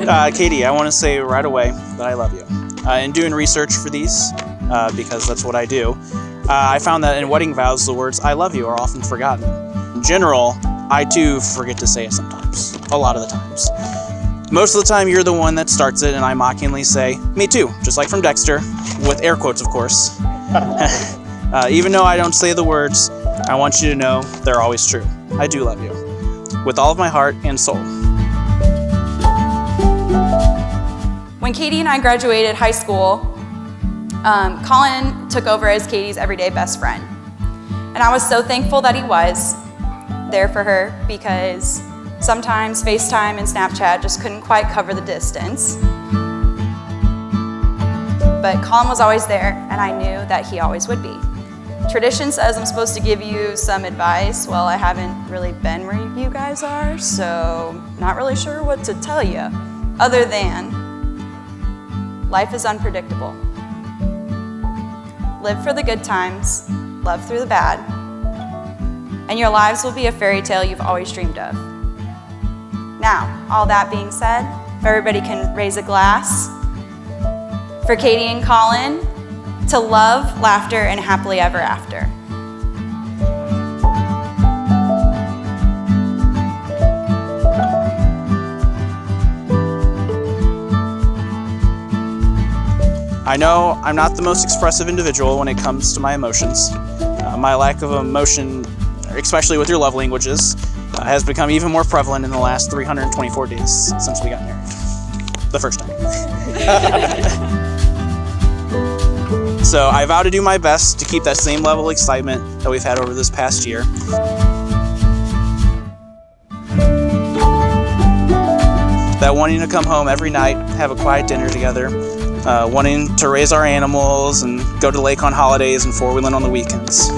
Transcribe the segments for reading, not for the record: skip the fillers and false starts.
Katie, I want to say right away that I love you. In doing research for these, because that's what I do, I found that in wedding vows, the words "I love you" are often forgotten. In general, I too forget to say it sometimes, a lot of the times. Most of the time, you're the one that starts it, and I mockingly say, "Me too," just like from Dexter, with air quotes, of course. Even though I don't say the words, I want you to know they're always true. I do love you, with all of my heart and soul. When Katie and I graduated high school, Colin took over as Katie's everyday best friend. And I was so thankful that he was there for her, because sometimes FaceTime and Snapchat just couldn't quite cover the distance. But Colin was always there, and I knew that he always would be. Tradition says I'm supposed to give you some advice. Well, I haven't really been where you guys are, so not really sure what to tell you, other than life is unpredictable. Live for the good times, love through the bad, and your lives will be a fairy tale you've always dreamed of. Now, all that being said, if everybody can raise a glass for Katie and Colin, to love, laughter, and happily ever after. I know I'm not the most expressive individual when it comes to my emotions. My lack of emotion, especially with your love languages, has become even more prevalent in the last 324 days since we got married. The first time. So I vow to do my best to keep that same level of excitement that we've had over this past year. That wanting to come home every night, have a quiet dinner together, wanting to raise our animals and go to the lake on holidays and four-wheeling on the weekends.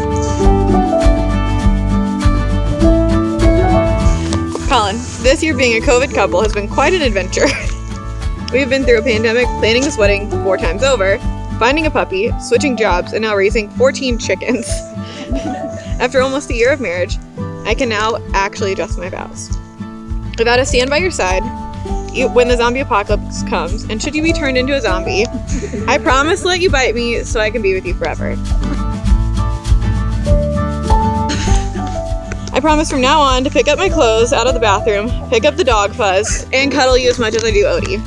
Colin, this year being a COVID couple has been quite an adventure. We've been through a pandemic, planning this wedding 4 times over, finding a puppy, switching jobs, and now raising 14 chickens. After almost a year of marriage, I can now actually adjust my vows. I vow to stand by your side when the zombie apocalypse comes, and should you be turned into a zombie, I promise to let you bite me so I can be with you forever. I promise from now on to pick up my clothes out of the bathroom, pick up the dog fuzz, and cuddle you as much as I do Odie.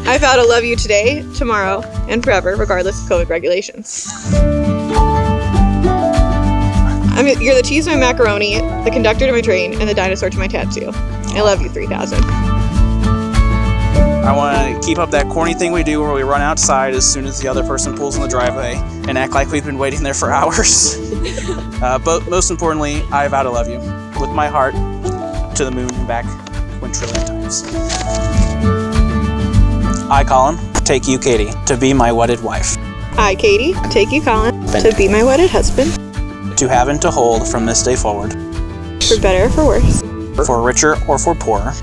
I vow to love you today, tomorrow, and forever, regardless of COVID regulations. You're the cheese to my macaroni, the conductor to my train, and the dinosaur to my tattoo. I love you, 3000. I want to keep up that corny thing we do where we run outside as soon as the other person pulls in the driveway and act like we've been waiting there for hours. But most importantly, I vow to love you with my heart to the moon and back quintillion times. I, Colin, take you, Katie, to be my wedded wife. I, Katie, take you, Colin, to be my wedded husband. To have and to hold from this day forward. For better or for worse. For richer or for poorer.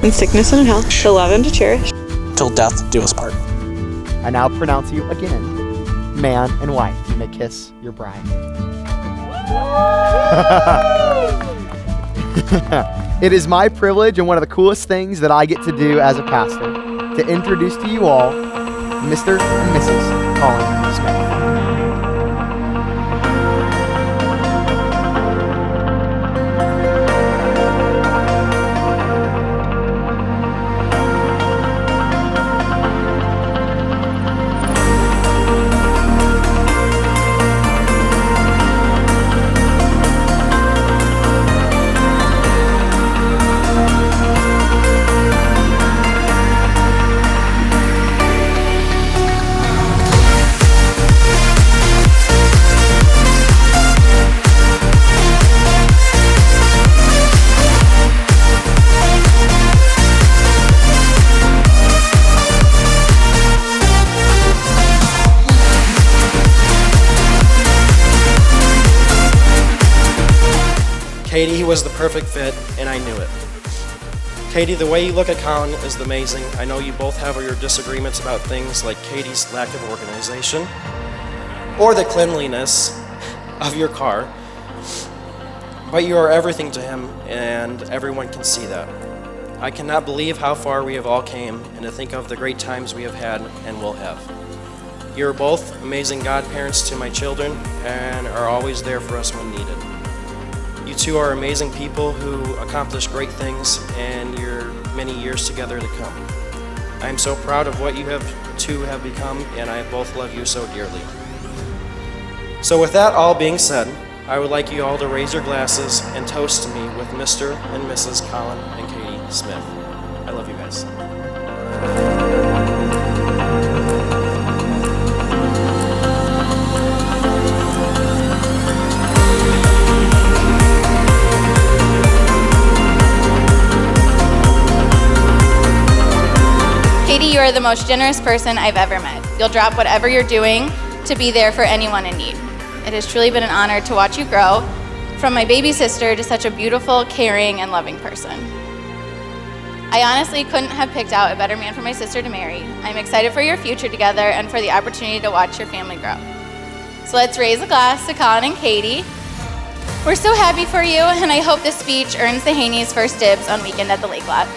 In sickness and in health, to love and to cherish. Till death do us part. I now pronounce you again, man and wife. You may kiss your bride. It is my privilege and one of the coolest things that I get to do as a pastor to introduce to you all Mr. and Mrs. Colin Smith. Katie was the perfect fit, and I knew it. Katie, the way you look at Colin is amazing. I know you both have your disagreements about things like Katie's lack of organization or the cleanliness of your car, but you are everything to him, and everyone can see that. I cannot believe how far we have all came and to think of the great times we have had and will have. You are both amazing godparents to my children and are always there for us when needed. You two are amazing people who accomplish great things in your many years together to come. I am so proud of what you two have become, and I both love you so dearly. So with that all being said, I would like you all to raise your glasses and toast to me with Mr. and Mrs. Colin and Katie Smith. I love you guys. Katie, you are the most generous person I've ever met. You'll drop whatever you're doing to be there for anyone in need. It has truly been an honor to watch you grow from my baby sister to such a beautiful, caring, and loving person. I honestly couldn't have picked out a better man for my sister to marry. I'm excited for your future together and for the opportunity to watch your family grow. So let's raise a glass to Colin and Katie. We're so happy for you, and I hope this speech earns the Haney's first dibs on Weekend at the Lake Lot.